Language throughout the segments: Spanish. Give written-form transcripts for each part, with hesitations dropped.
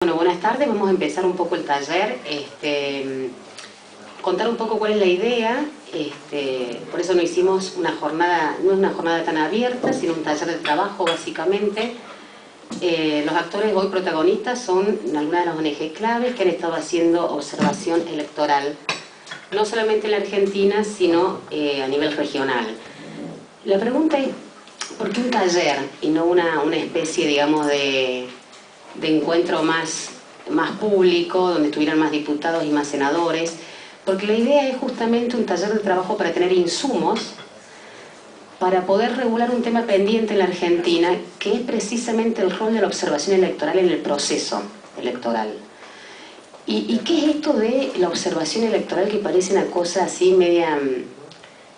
Bueno, buenas tardes. Vamos a empezar un poco el taller, contar un poco cuál es la idea. Por eso no hicimos una jornada, no es una jornada tan abierta, sino un taller de trabajo básicamente. Los actores hoy protagonistas son algunas de las ONG claves que han estado haciendo observación electoral, no solamente en la Argentina, sino a nivel regional. La pregunta es, ¿por qué un taller y no una especie, digamos, de encuentro más público, donde estuvieran más diputados y más senadores? Porque la idea es justamente un taller de trabajo para tener insumos para poder regular un tema pendiente en la Argentina, que es precisamente el rol de la observación electoral en el proceso electoral. ¿Y qué es esto de la observación electoral, que parece una cosa así media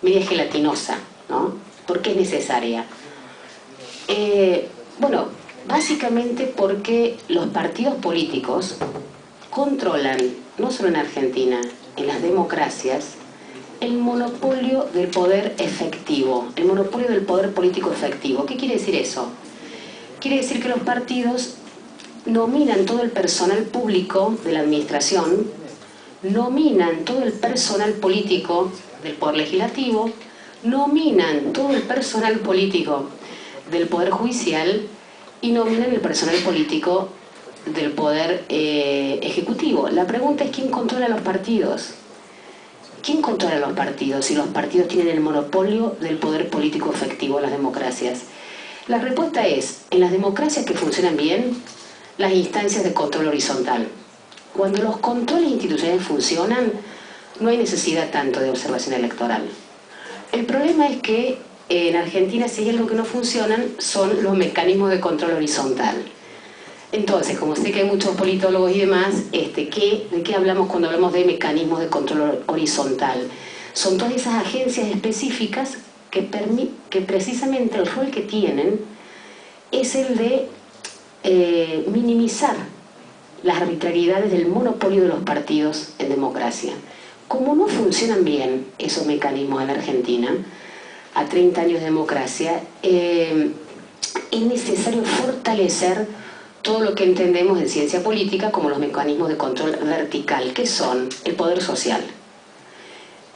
gelatinosa, ¿no? ¿Por qué es necesaria? Bueno, básicamente porque los partidos políticos controlan, no solo en Argentina, en las democracias, el monopolio del poder efectivo, el monopolio del poder político efectivo. ¿Qué quiere decir eso? Quiere decir que los partidos nominan todo el personal público de la administración, nominan todo el personal político del poder legislativo, nominan todo el personal político del poder judicial y nominan el personal político del poder ejecutivo. La pregunta es, ¿quién controla los partidos? ¿Quién controla los partidos si los partidos tienen el monopolio del poder político efectivo en las democracias? La respuesta es, en las democracias que funcionan bien, las instancias de control horizontal. Cuando los controles institucionales funcionan, no hay necesidad tanto de observación electoral. El problema es que en Argentina, si hay algo que no funcionan, son los mecanismos de control horizontal. Entonces, como sé que hay muchos politólogos y demás, ¿de qué hablamos cuando hablamos de mecanismos de control horizontal? Son todas esas agencias específicas que precisamente el rol que tienen es el de minimizar las arbitrariedades del monopolio de los partidos en democracia. Como no funcionan bien esos mecanismos en la Argentina, a 30 años de democracia, es necesario fortalecer todo lo que entendemos en ciencia política como los mecanismos de control vertical, que son el poder social.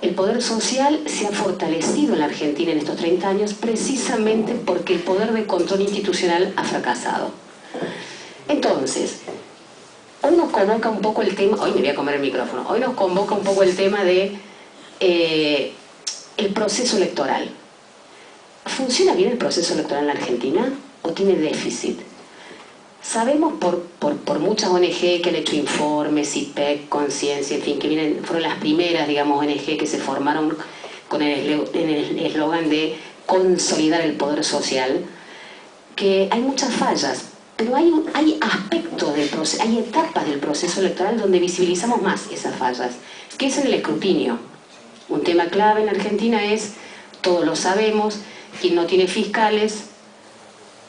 El poder social se ha fortalecido en la Argentina en estos 30 años precisamente porque el poder de control institucional ha fracasado. Entonces, hoy nos convoca un poco el tema, hoy me voy a comer el micrófono, hoy nos convoca un poco el tema de el proceso electoral. ¿Funciona bien el proceso electoral en la Argentina o tiene déficit? Sabemos por muchas ONG que han hecho informes, IPEC, Conciencia, en fin, que fueron las primeras, digamos, ONG que se formaron con el eslogan de consolidar el poder social, que hay muchas fallas, pero hay aspectos del proceso, hay etapas del proceso electoral donde visibilizamos más esas fallas, que es en el escrutinio. Un tema clave en Argentina es, todos lo sabemos, quien no tiene fiscales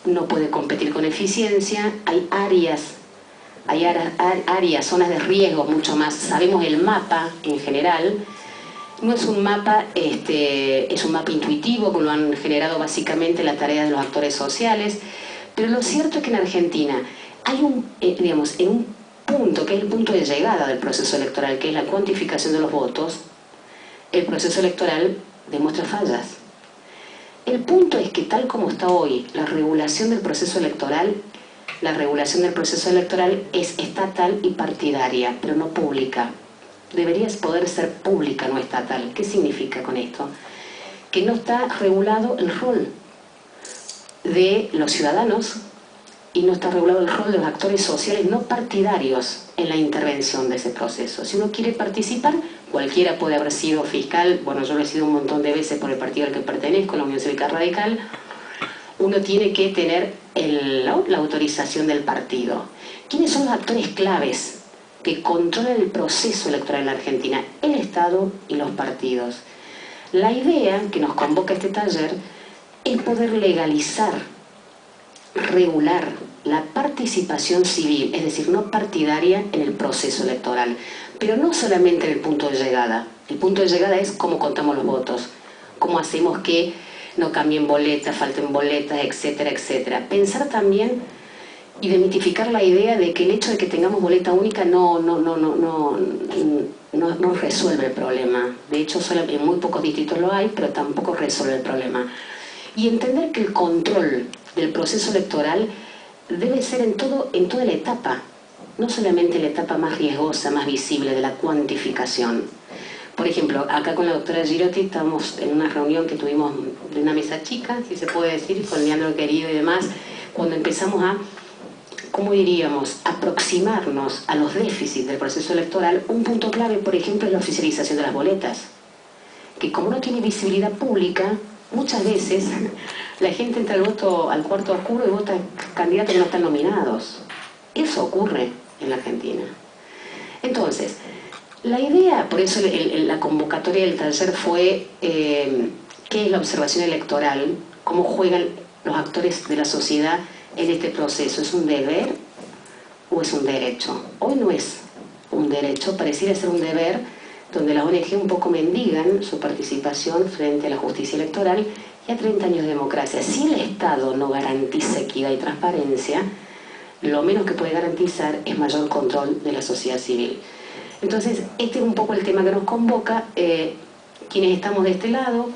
no puede competir con eficiencia, hay áreas, zonas de riesgo mucho más, sabemos el mapa en general, no es un mapa, es un mapa intuitivo que lo han generado básicamente las tareas de los actores sociales, pero lo cierto es que en Argentina hay en un punto que es el punto de llegada del proceso electoral, que es la cuantificación de los votos, el proceso electoral demuestra fallas. El punto es que tal como está hoy la regulación del proceso electoral es estatal y partidaria, pero no pública. Debería poder ser pública, no estatal. ¿Qué significa con esto? Que no está regulado el rol de los ciudadanos y no está regulado el rol de los actores sociales no partidarios en la intervención de ese proceso. Si uno quiere participar, cualquiera puede haber sido fiscal, bueno, yo lo he sido un montón de veces por el partido al que pertenezco, la Unión Cívica Radical. Uno tiene que tener la autorización del partido. ¿Quiénes son los actores claves que controlan el proceso electoral en la Argentina? El Estado y los partidos. La idea que nos convoca este taller es poder legalizar, regular la participación civil, es decir, no partidaria en el proceso electoral, pero no solamente en el punto de llegada. El punto de llegada es cómo contamos los votos, cómo hacemos que no cambien boletas, falten boletas, etcétera, etcétera. Pensar también y demitificar la idea de que el hecho de que tengamos boleta única no resuelve el problema. De hecho, solo en muy pocos distritos lo hay, pero tampoco resuelve el problema. Y entender que el control del proceso electoral debe ser en toda la etapa, no solamente la etapa más riesgosa, más visible de la cuantificación. Por ejemplo, acá con la doctora Girotti estamos en una reunión que tuvimos de una mesa chica, si se puede decir, con Leandro Querido y demás, cuando empezamos a, ¿cómo diríamos?, aproximarnos a los déficits del proceso electoral. Un punto clave, por ejemplo, es la oficialización de las boletas, que como no tiene visibilidad pública, muchas veces la gente entra al cuarto oscuro y vota candidatos que no están nominados. Eso ocurre en la Argentina. Entonces, la idea, por eso la convocatoria del taller fue qué es la observación electoral, cómo juegan los actores de la sociedad en este proceso. ¿Es un deber o es un derecho? Hoy no es un derecho, pareciera ser un deber, donde las ONG un poco mendigan su participación frente a la justicia electoral y a 30 años de democracia. Si el Estado no garantiza equidad y transparencia, lo menos que puede garantizar es mayor control de la sociedad civil. Entonces, este es un poco el tema que nos convoca. Quienes estamos de este lado,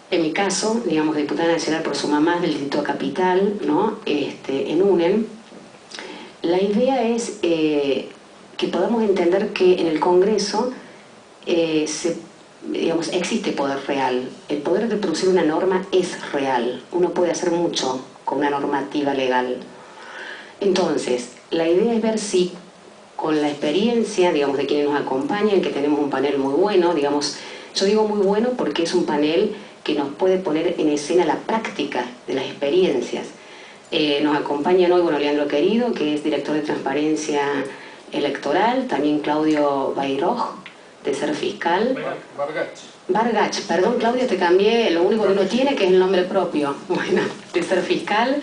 en mi caso, digamos, diputada nacional por Sumamás del Distrito Capital, ¿no?, en UNEN, la idea es que podamos entender que en el Congreso digamos, existe poder real. El poder de producir una norma es real. Uno puede hacer mucho con una normativa legal. Entonces, la idea es ver si con la experiencia, digamos, de quienes nos acompañan, que tenemos un panel muy bueno, digamos, yo digo muy bueno porque es un panel que nos puede poner en escena la práctica de las experiencias. Nos acompañan hoy, bueno, Leandro Querido, que es director de Transparencia Electoral, también Claudio Bayroj, de Ser Fiscal. Bargach, perdón Claudio, te cambié lo único que uno tiene, que es el nombre propio, bueno, de Ser Fiscal.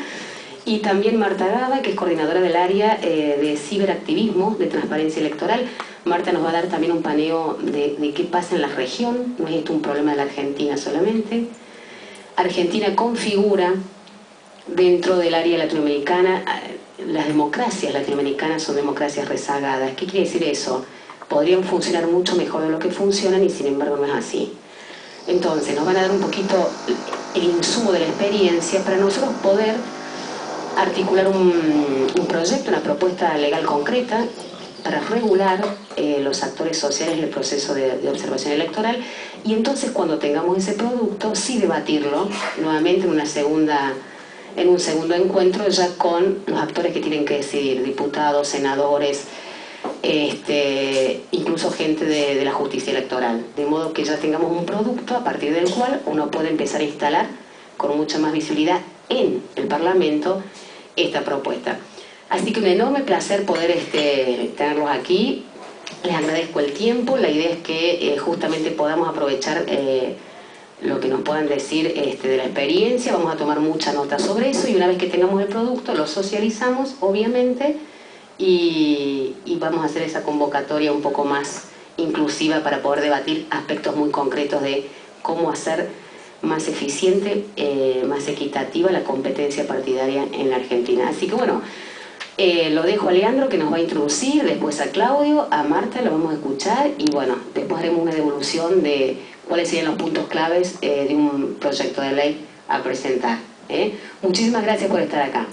Y también Marta Gaba, que es coordinadora del área de ciberactivismo de Transparencia Electoral. Marta nos va a dar también un paneo de qué pasa en la región, no es esto un problema de la Argentina solamente. Argentina configura dentro del área latinoamericana, las democracias latinoamericanas son democracias rezagadas. ¿Qué quiere decir eso? Podrían funcionar mucho mejor de lo que funcionan y sin embargo no es así. Entonces nos van a dar un poquito el insumo de la experiencia para nosotros poder articular un proyecto, una propuesta legal concreta para regular los actores sociales en el proceso de observación electoral, y entonces cuando tengamos ese producto sí debatirlo nuevamente en un segundo encuentro ya con los actores que tienen que decidir, diputados, senadores, incluso gente de la justicia electoral, de modo que ya tengamos un producto a partir del cual uno puede empezar a instalar con mucha más visibilidad en el Parlamento esta propuesta. Así que un enorme placer poder tenerlos aquí. Les agradezco el tiempo. La idea es que justamente podamos aprovechar lo que nos puedan decir de la experiencia. Vamos a tomar mucha nota sobre eso y una vez que tengamos el producto lo socializamos, obviamente, y vamos a hacer esa convocatoria un poco más inclusiva para poder debatir aspectos muy concretos de cómo hacer más eficiente, más equitativa la competencia partidaria en la Argentina. Así que bueno, lo dejo a Leandro, que nos va a introducir, después a Claudio, a Marta, lo vamos a escuchar y bueno, después haremos una devolución de cuáles serían los puntos claves de un proyecto de ley a presentar. Muchísimas gracias por estar acá.